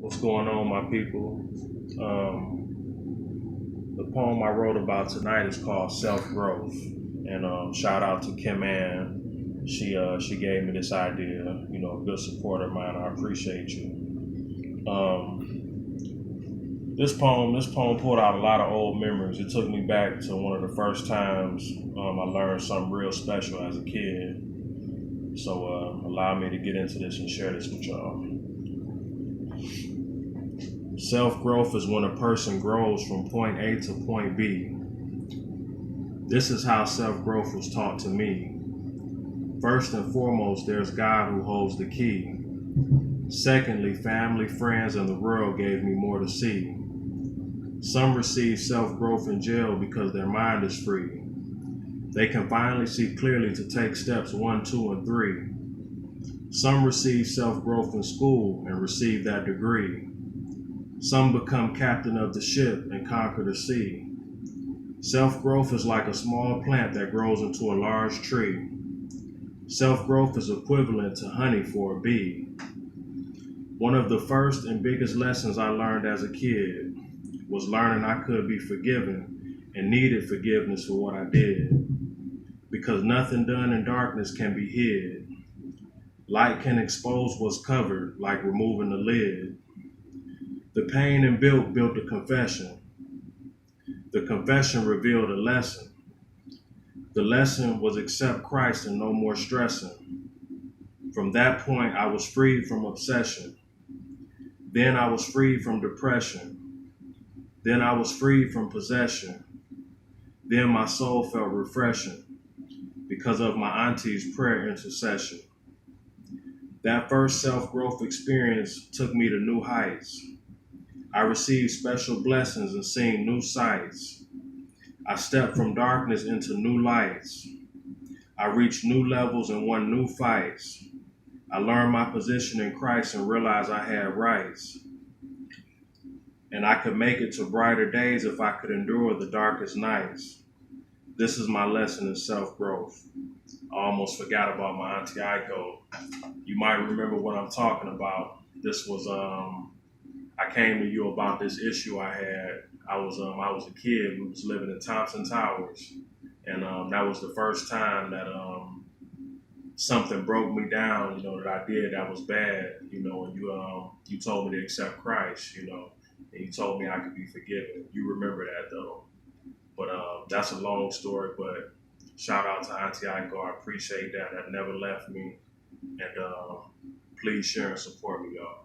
What's going on, my people? The poem I wrote about tonight is called Self Growth, and shout out to Kim Ann. She gave me this idea. You know, a good supporter of mine. I appreciate you. This poem pulled out a lot of old memories. It took me back to one of the first times I learned something real special as a kid. So allow me to get into this and share this with y'all. Self growth is when a person grows from point A to point B. This is how self growth was taught to me. First and foremost, there's God who holds the key. Secondly, family, friends, and the world gave me more to see. Some receive self growth in jail because their mind is free. They can finally see clearly to take steps 1, 2, and 3. Some receive self growth in school and receive that degree. Some become captain of the ship and conquer the sea. Self growth is like a small plant that grows into a large tree. Self growth is equivalent to honey for a bee. One of the first and biggest lessons I learned as a kid was learning I could be forgiven and needed forgiveness for what I did. Because nothing done in darkness can be hid. Light can expose what's covered, like removing the lid. The pain and built a confession. The confession revealed a lesson. The lesson was accept Christ and no more stressing. From that point, I was freed from obsession. Then I was freed from depression. Then I was freed from possession. Then my soul felt refreshing because of my auntie's prayer intercession. That first self-growth experience took me to new heights. I received special blessings and seen new sights. I stepped from darkness into new lights. I reached new levels and won new fights. I learned my position in Christ and realized I had rights. And I could make it to brighter days if I could endure the darkest nights. This is my lesson in self-growth. I almost forgot about my Auntie Aiko. You might remember what I'm talking about. This was I came to you about this issue I had. I was a kid. We was living in Thompson Towers, and that was the first time that something broke me down. You know that I did that was bad. You know, and you told me to accept Christ. You know, and you told me I could be forgiven. You remember that though. But that's a long story. But shout out to Auntie Aiko. I appreciate that. That never left me. And please share and support me, y'all.